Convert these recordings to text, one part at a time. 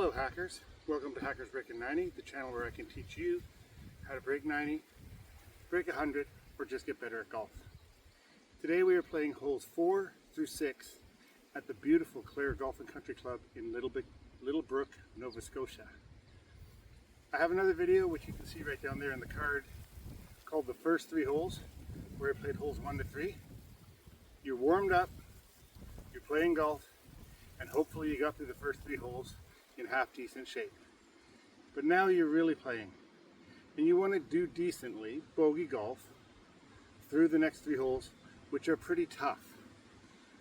Hello hackers, welcome to Hackers Breaking 90, the channel where I can teach you how to break 90, break 100, or just get better at golf. Today we are playing holes 4 through 6 at the beautiful Clare Golf and Country Club in Little Brook, Nova Scotia. I have another video which you can see right down there in the card called the first 3 holes, where I played holes 1 to 3. You're warmed up, you're playing golf, and hopefully you got through the first 3 holes in half decent shape. But now you're really playing, and you want to do decently bogey golf through the next 3 holes, which are pretty tough.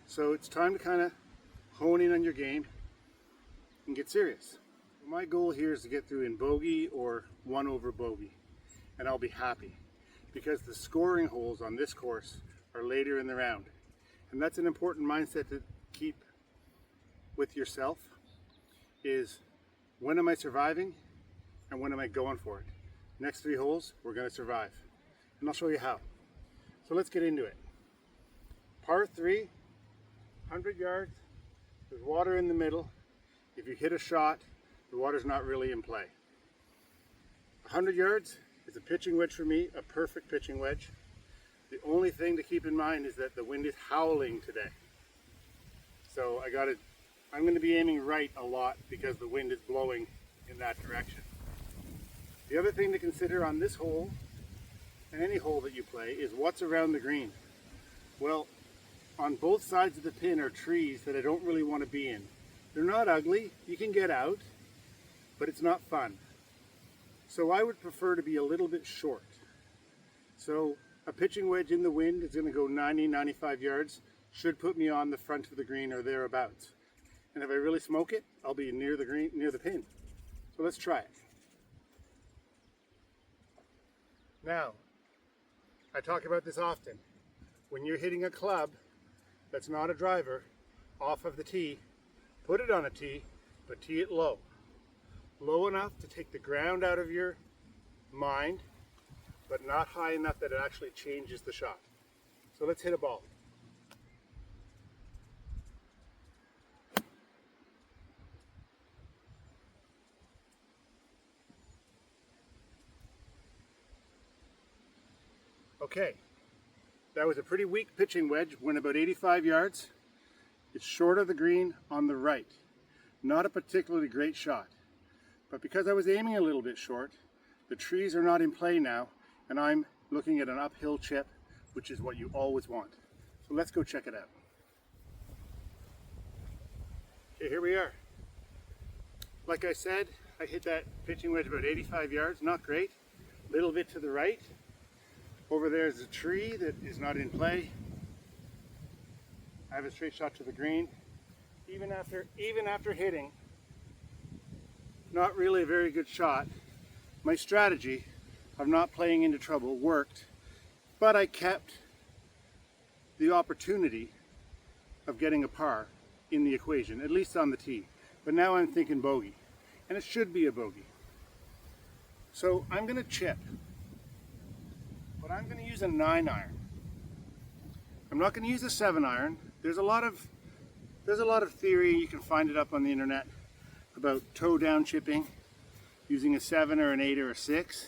So it's time to kind of hone in on your game and get serious. My goal here is to get through in bogey or 1 over bogey, and I'll be happy, because the scoring holes on this course are later in the round, and that's an important mindset to keep with yourself. Is when am I surviving and when am I going for it? Next 3 holes we're going to survive, and I'll show you how. So let's get into it. Par 3, 100 yards, there's water in the middle. If you hit a shot, the water's not really in play. 100 yards is a pitching wedge for me, a perfect pitching wedge. The only thing to keep in mind is that the wind is howling today. So I'm going to be aiming right a lot because the wind is blowing in that direction. The other thing to consider on this hole, and any hole that you play, is what's around the green. Well, on both sides of the pin are trees that I don't really want to be in. They're not ugly, you can get out, but it's not fun. So I would prefer to be a little bit short. So a pitching wedge in the wind is going to go 90-95 yards, should put me on the front of the green or thereabouts. And if I really smoke it, I'll be near the green, near the pin. So let's try it. Now, I talk about this often. When you're hitting a club that's not a driver off of the tee, put it on a tee, but tee it low. Low enough to take the ground out of your mind, but not high enough that it actually changes the shot. So let's hit a ball. Okay, that was a pretty weak pitching wedge, went about 85 yards. It's short of the green on the right. Not a particularly great shot, but because I was aiming a little bit short, the trees are not in play now, and I'm looking at an uphill chip, which is what you always want. So let's go check it out. Okay, here we are. Like I said, I hit that pitching wedge about 85 yards, not great. A little bit to the right. Over there is a tree that is not in play. I have a straight shot to the green. Even after hitting, not really a very good shot. My strategy of not playing into trouble worked, but I kept the opportunity of getting a par in the equation, at least on the tee. But now I'm thinking bogey, and it should be a bogey. So I'm going to chip. But I'm going to use a 9-iron. I'm not going to use a 7-iron. There's a lot of theory, you can find it up on the internet, about toe down chipping using a 7 or an 8 or a 6.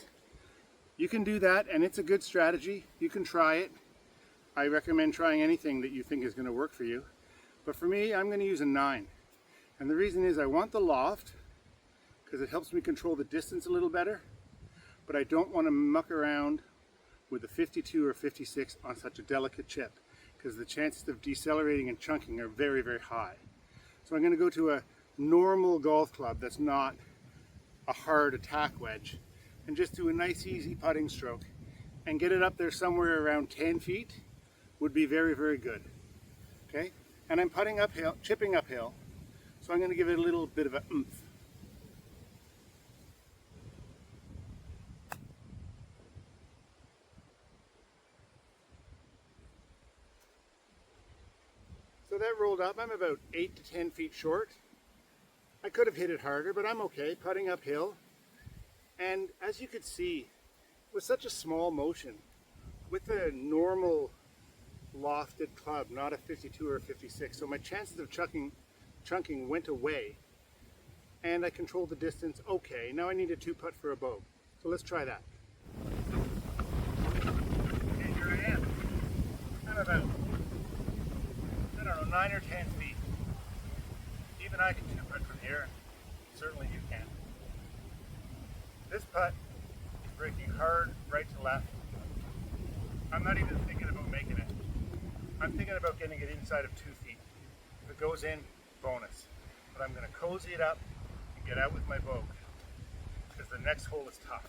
You can do that, and it's a good strategy. You can try it. I recommend trying anything that you think is going to work for you. But for me, I'm going to use a 9. And the reason is I want the loft because it helps me control the distance a little better, but I don't want to muck around with a 52 or 56 on such a delicate chip, because the chances of decelerating and chunking are very, very high. So I'm going to go to a normal golf club that's not a hard attack wedge, and just do a nice easy putting stroke and get it up there somewhere around 10 feet would be very, very good. Okay, and I'm putting uphill, chipping uphill, so I'm going to give it a little bit of a oomph. So that rolled up. I'm about 8 to 10 feet short. I could have hit it harder, but I'm okay, putting uphill. And as you could see, with such a small motion, with a normal lofted club, not a 52 or a 56, so my chances of chunking went away. and I control the distance okay. Now I need a 2-putt for a bogey. So let's try that. Okay, here I am. I'm about, I don't know, 9 or 10 feet. Even I can 2-putt from here. Certainly you can. This putt is breaking hard right to left. I'm not even thinking about making it. I'm thinking about getting it inside of 2 feet. If it goes in, bonus. But I'm going to cozy it up and get out with my bogey because the next hole is tough.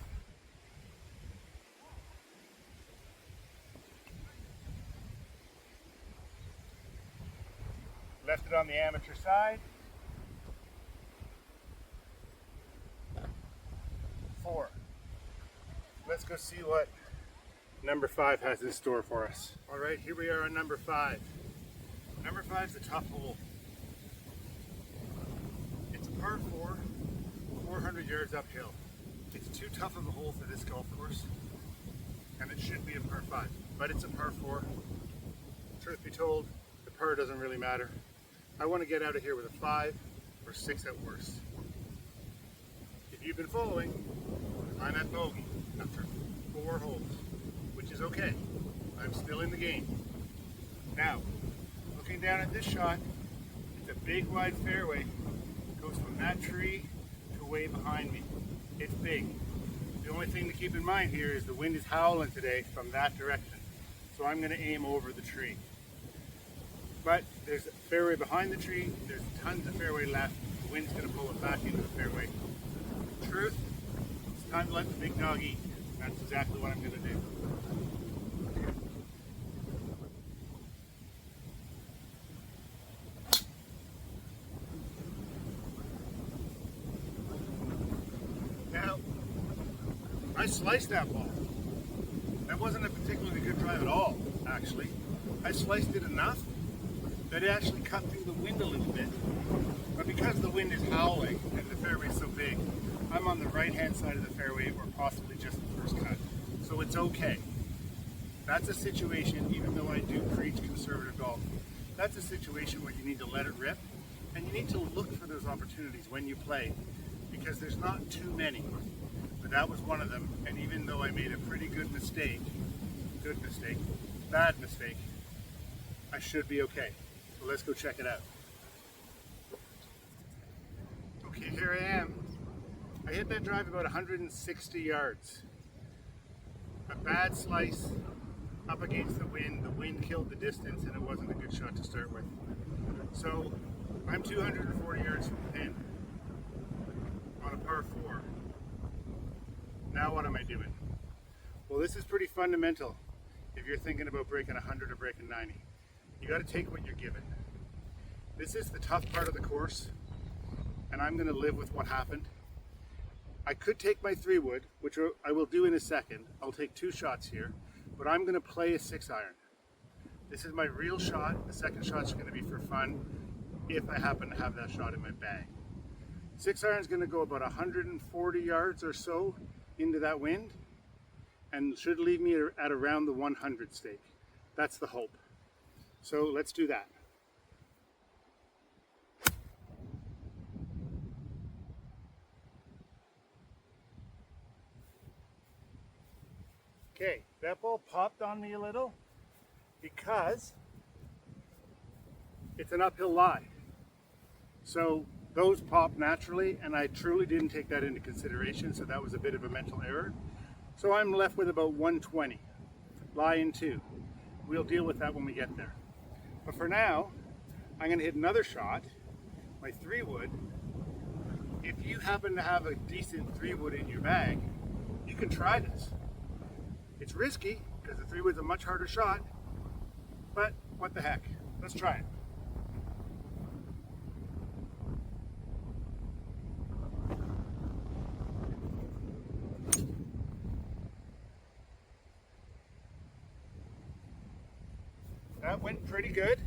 Left it on the amateur side. 4. Let's go see what number 5 has in store for us. All right, here we are on number 5. Number 5 is a tough hole. It's a par 4, 400 yards uphill. It's too tough of a hole for this golf course, and it should be a par 5, but it's a par 4. Truth be told, the par doesn't really matter. I want to get out of here with a 5 or 6 at worst. If you've been following, I'm at bogey after 4 holes, which is okay. I'm still in the game. Now, looking down at this shot, it's a big wide fairway. It goes from that tree to way behind me. It's big. The only thing to keep in mind here is the wind is howling today from that direction. So I'm going to aim over the tree. But there's a fairway behind the tree, there's tons of fairway left. The wind's going to pull it back into the fairway. Truth, it's time to let the big dog eat. That's exactly what I'm going to do. Now, I sliced that ball. That wasn't a particularly good drive at all, actually. I sliced it enough that it actually cut through the wind a little bit. But because the wind is howling and the fairway is so big, I'm on the right-hand side of the fairway or possibly just the first cut. So it's okay. That's a situation, even though I do preach conservative golf, that's a situation where you need to let it rip and you need to look for those opportunities when you play because there's not too many. But that was one of them, and even though I made a pretty bad mistake, I should be okay. So let's go check it out. Okay, here I am. I hit that drive about 160 yards. A bad slice up against the wind. The wind killed the distance and it wasn't a good shot to start with. So I'm 240 yards from the pin on a par 4. Now what am I doing? Well, this is pretty fundamental if you're thinking about breaking 100 or breaking 90. You got to take what you're given. This is the tough part of the course, and I'm going to live with what happened. I could take my 3-wood, which I will do in a second. I'll take 2 shots here, but I'm going to play a 6-iron. This is my real shot. The second shot's going to be for fun if I happen to have that shot in my bag. 6-iron is going to go about 140 yards or so into that wind and should leave me at around the 100 stake. That's the hope. So let's do that. Okay, that ball popped on me a little because it's an uphill lie. So those pop naturally, and I truly didn't take that into consideration, so that was a bit of a mental error. So I'm left with about 120, lie in 2. We'll deal with that when we get there. But for now, I'm going to hit another shot, my 3-wood. If you happen to have a decent 3-wood in your bag, you can try this. It's risky, because the 3-wood's a much harder shot, but what the heck, let's try it. That went pretty good.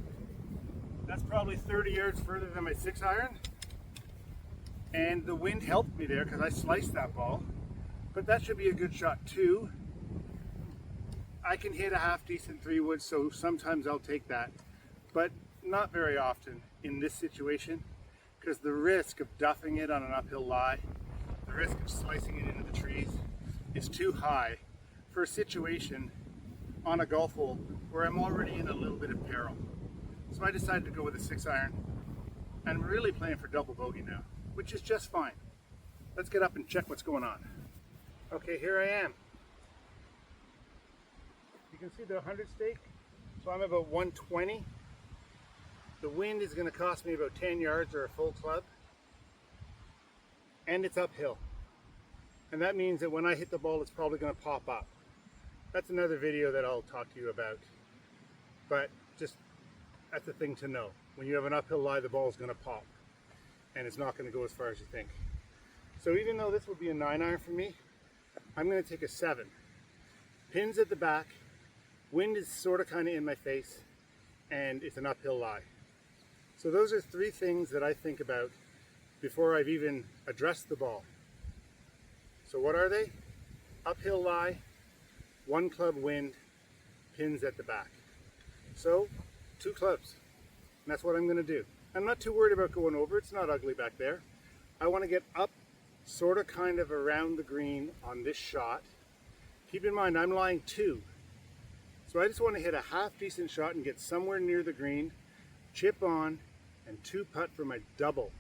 That's probably 30 yards further than my 6-iron. And the wind helped me there because I sliced that ball. But that should be a good shot too. I can hit a half decent 3-wood, so sometimes I'll take that. But not very often in this situation. because the risk of duffing it on an uphill lie, the risk of slicing it into the trees is too high for a situation on a golf hole where I'm already in a little bit of peril. So I decided to go with a 6-iron, and I'm really playing for double bogey now, which is just fine. Let's get up and check what's going on. Okay, here I am. You can see the 100 stake, so I'm about 120. The wind is going to cost me about 10 yards or a full club, and it's uphill. And that means that when I hit the ball, it's probably going to pop up. That's another video that I'll talk to you about, but just that's the thing to know. When you have an uphill lie, the ball is going to pop, and it's not going to go as far as you think. So even though this would be a 9-iron for me, I'm going to take a 7. Pins at the back, wind is sort of kind of in my face, and it's an uphill lie. So those are 3 things that I think about before I've even addressed the ball. So what are they? Uphill lie, 1 club wind, pins at the back. So 2 clubs, and that's what I'm going to do. I'm not too worried about going over, it's not ugly back there. I want to get up sort of kind of around the green on this shot. Keep in mind I'm lying 2. So I just want to hit a half decent shot and get somewhere near the green, chip on, and 2 putt for my double.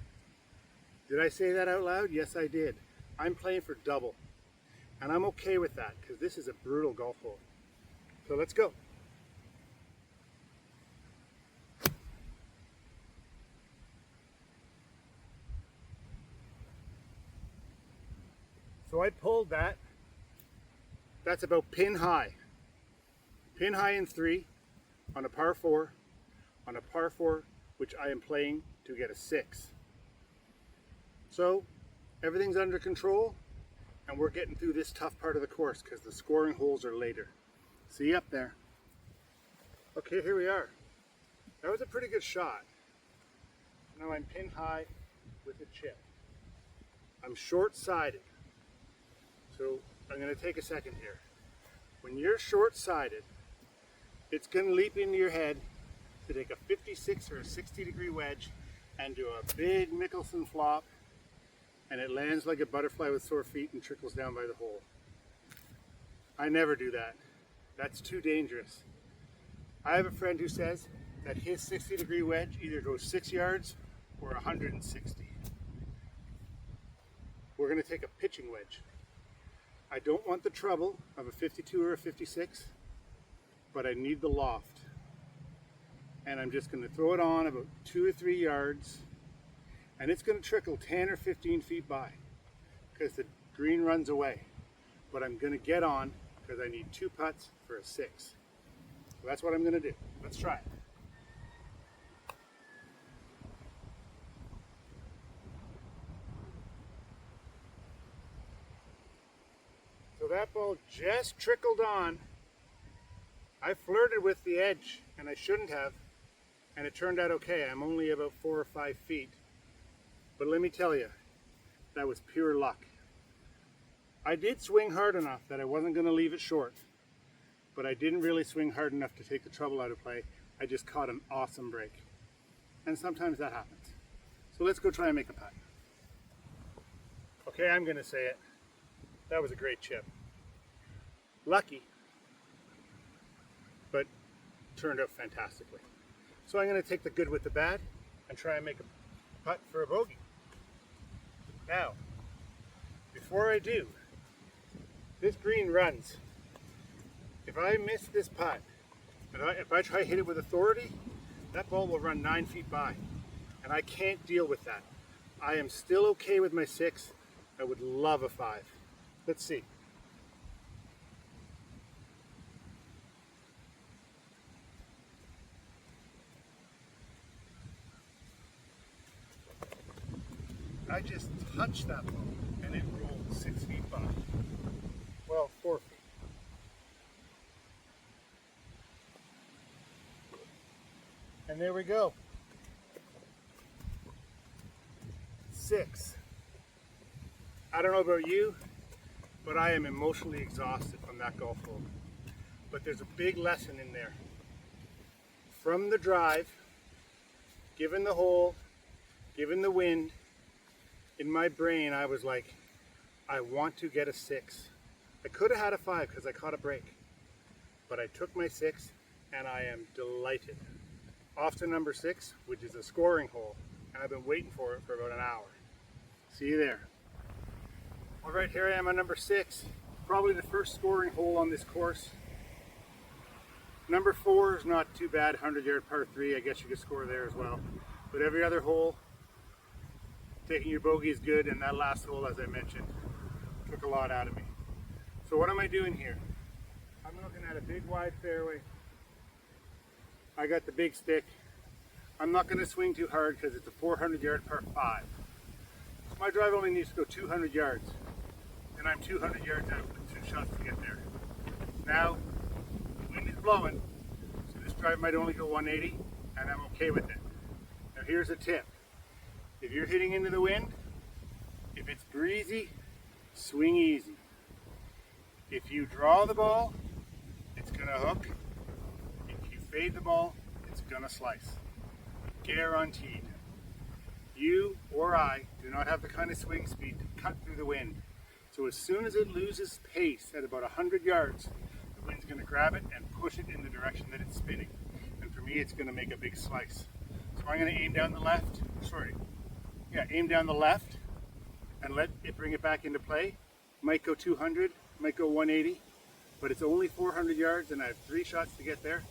Did I say that out loud? Yes, I did. I'm playing for double. And I'm okay with that because this is a brutal golf hole. So let's go. So I pulled that. That's about pin high. Pin high in 3 on a par 4, on a par 4, which I am playing to get a 6. So everything's under control, and we're getting through this tough part of the course because the scoring holes are later. See you up there. Okay, here we are. That was a pretty good shot. Now I'm pin high with a chip. I'm short-sided. So I'm going to take a second here. When you're short-sided, it's going to leap into your head to take a 56 or a 60-degree wedge and do a big Mickelson flop, and it lands like a butterfly with sore feet and trickles down by the hole. I never do that. That's too dangerous. I have a friend who says that his 60-degree wedge either goes 6 yards or 160. We're going to take a pitching wedge. I don't want the trouble of a 52 or a 56, but I need the loft. And I'm just going to throw it on about 2 or 3 yards, and it's going to trickle 10 or 15 feet by because the green runs away. But I'm going to get on because I need 2 putts for a 6. So that's what I'm going to do. Let's try it. So that ball just trickled on. I flirted with the edge, and I shouldn't have, and it turned out okay. I'm only about 4 or 5 feet. But let me tell you, that was pure luck. I did swing hard enough that I wasn't going to leave it short, but I didn't really swing hard enough to take the trouble out of play. I just caught an awesome break. And sometimes that happens. So let's go try and make a putt. Okay, I'm going to say it. That was a great chip. Lucky, but turned out fantastically. So I'm going to take the good with the bad and try and make a putt for a bogey. Now, before I do, this green runs. If I miss this putt, if I try to hit it with authority, that ball will run 9 feet by, and I can't deal with that. I am still okay with my 6. I would love a 5. Let's see. I just touched that ball and it rolled 6 feet by. Well, 4 feet. And there we go. 6. I don't know about you, but I am emotionally exhausted from that golf hole. But there's a big lesson in there. From the drive, given the hole, Given the wind, in my brain I was like, I want to get a 6. I could have had a 5 because I caught a break, but I took my 6 and I am delighted. Off to number 6, which is a scoring hole, and I've been waiting for it for about an hour. See you there. All right, here I am on number 6, probably the first scoring hole on this course. Number 4 is not too bad, 100-yard par 3. I guess you could score there as well. But every other hole, taking your bogey is good, and that last hole, as I mentioned, took a lot out of me. So what am I doing here? I'm looking at a big wide fairway. I got the big stick. I'm not going to swing too hard because it's a 400-yard par 5. So my drive only needs to go 200 yards. And I'm 200 yards out with 2 shots to get there. Now, the wind is blowing, so this drive might only go 180, and I'm okay with it. Now here's a tip. If you're hitting into the wind, if it's breezy, swing easy. If you draw the ball, it's going to hook. If you fade the ball, it's going to slice. Guaranteed. You or I do not have the kind of swing speed to cut through the wind. So as soon as it loses pace at about 100 yards, the wind's going to grab it and push it in the direction that it's spinning. And for me, it's going to make a big slice. So I'm going to aim down the left. Aim down the left and let it bring it back into play. Might go 200, might go 180, but it's only 400 yards and I have 3 shots to get there.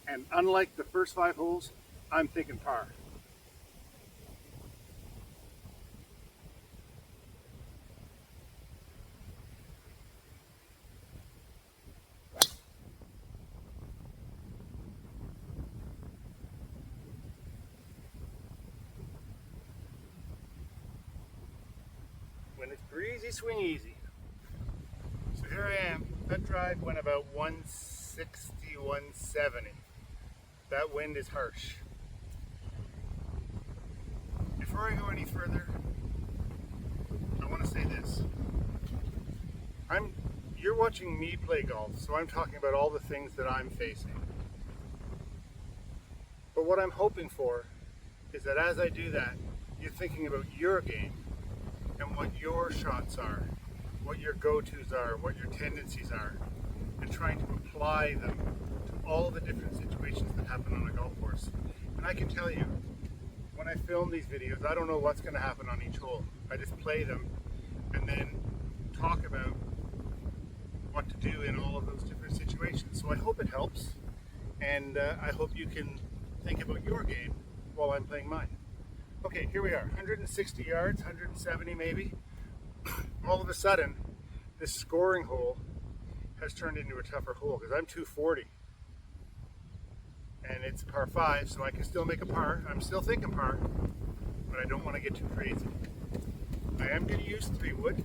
And unlike the first 5 holes, I'm thinking par. When it's breezy, swing easy. So here I am. That drive went about 160, 170. That wind is harsh. Before I go any further, I want to say this. You're watching me play golf, so I'm talking about all the things that I'm facing. But what I'm hoping for is that as I do that, you're thinking about your game and what your shots are, what your go-tos are, what your tendencies are, and trying to apply them to all the different situations that happen on a golf course. And I can tell you, when I film these videos, I don't know what's going to happen on each hole. I just play them and then talk about what to do in all of those different situations. So I hope it helps, and I hope you can think about your game while I'm playing mine. Okay, here we are, 160 yards, 170 maybe. All of a sudden, this scoring hole has turned into a tougher hole because I'm 240. And it's a par 5, so I can still make a par. I'm still thinking par, but I don't want to get too crazy. I am going to use 3-wood,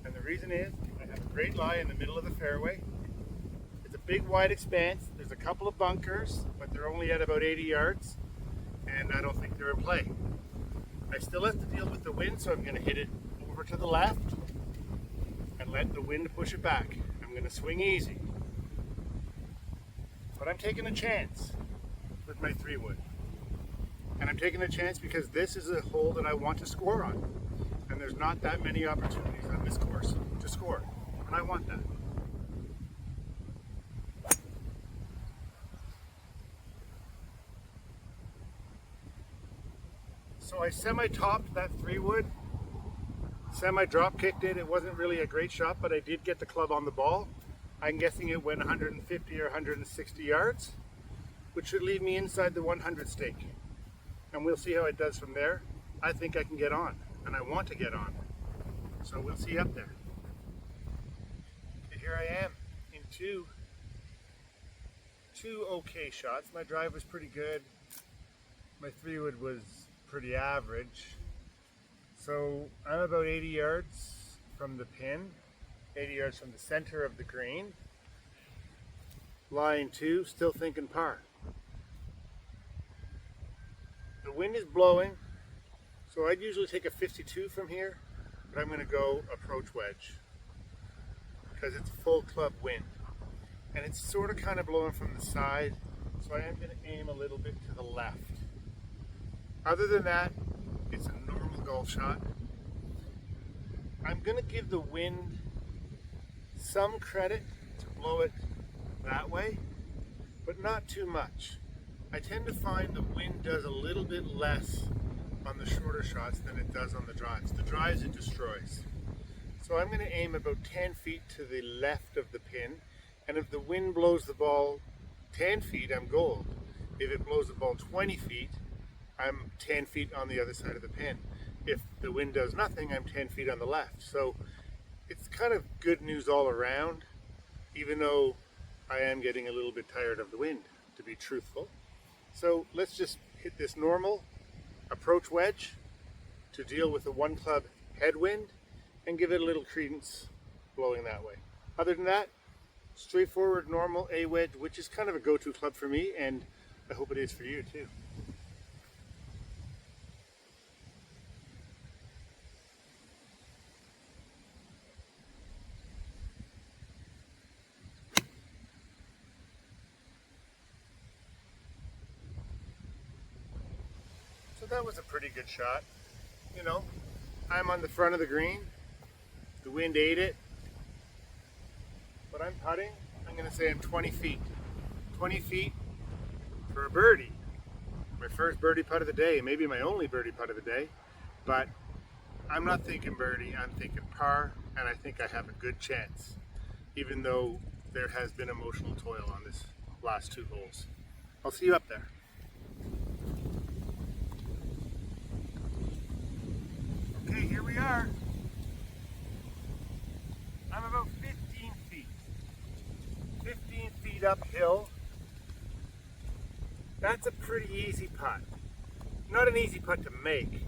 and the reason is I have a great lie in the middle of the fairway. It's a big wide expanse. There's a couple of bunkers, but they're only at about 80 yards, and I don't think they're in play. I still have to deal with the wind, so I'm going to hit it over to the left and let the wind push it back. I'm going to swing easy. But I'm taking a chance with my 3-wood. And I'm taking a chance because this is a hole that I want to score on. And there's not that many opportunities on this course to score. And I want that. So I semi-topped that 3-wood, semi-drop kicked it. It wasn't really a great shot, but I did get the club on the ball. I'm guessing it went 150 or 160 yards, which should leave me inside the 100 stake. And we'll see how it does from there. I think I can get on, and I want to get on. So we'll see up there. Here I am in two okay shots. My drive was pretty good. My 3-wood was pretty average. So I'm about 80 yards from the pin, 80 yards from the center of the green. Line 2, still thinking par. The wind is blowing, so I'd usually take a 52 from here, but I'm going to go approach wedge because it's full club wind. And it's sort of kind of blowing from the side, so I am going to aim a little bit to the left. Other than that, it's a normal golf shot. I'm going to give the wind some credit to blow it that way, but not too much. I tend to find the wind does a little bit less on the shorter shots than it does on the drives. The drives it destroys. So I'm going to aim about 10 feet to the left of the pin, and if the wind blows the ball 10 feet, I'm gold. If it blows the ball 20 feet, I'm 10 feet on the other side of the pin. If the wind does nothing, I'm 10 feet on the left. So it's kind of good news all around, even though I am getting a little bit tired of the wind, to be truthful. So let's just hit this normal approach wedge to deal with the one club headwind and give it a little credence blowing that way. Other than that, straightforward normal A wedge, which is kind of a go-to club for me, and I hope it is for you too. So that was a pretty good shot. You know, I'm on the front of the green. The wind ate it. But I'm putting, I'm going to say I'm 20 feet. 20 feet for a birdie. My first birdie putt of the day, maybe my only birdie putt of the day. But I'm not thinking birdie, I'm thinking par, and I think I have a good chance, even though there has been emotional toil on this last two holes. I'll see you up there. Okay, here we are. I'm about 15 feet. 15 feet uphill. That's a pretty easy putt. Not an easy putt to make,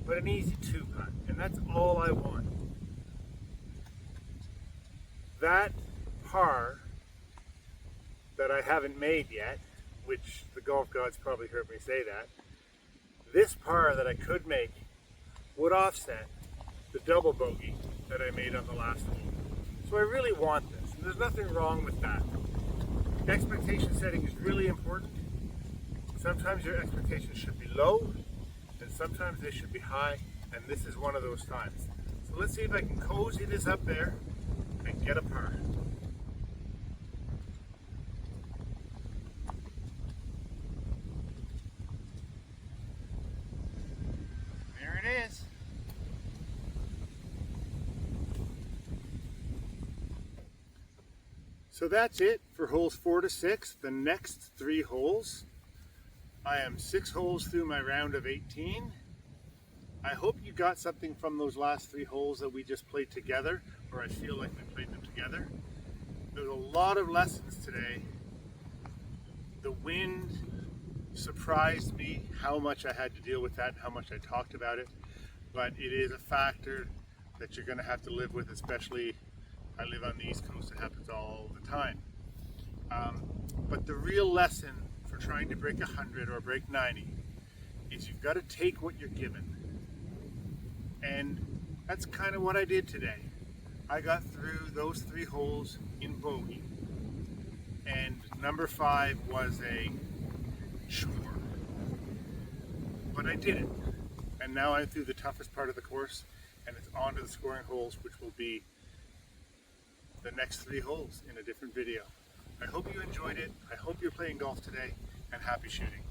but an easy two putt. And that's all I want. That par that I haven't made yet, which the golf gods probably heard me say that, this par that I could make would offset the double bogey that I made on the last hole. So I really want this, and there's nothing wrong with that. Expectation setting is really important. Sometimes your expectations should be low, and sometimes they should be high, and this is one of those times. So let's see if I can cozy this up there and get a par. There it is. So that's it for holes 4 to 6. The next 3 holes, I am 6 holes through my round of 18. I hope you got something from those last 3 holes that we just played together, or I feel like we played them together. There's a lot of lessons today. The wind surprised me how much I had to deal with that and how much I talked about it, but it is a factor that you're going to have to live with, especially I live on the East Coast. It happens all the time. But the real lesson for trying to break 100 or break 90 is you've got to take what you're given. And that's kind of what I did today. I got through those 3 holes in bogey. And number 5 was a chore. But I did it. And now I'm through the toughest part of the course, and it's on to the scoring holes, which will be the next 3 holes in a different video. I hope you enjoyed it. I hope you're playing golf today, and happy shooting.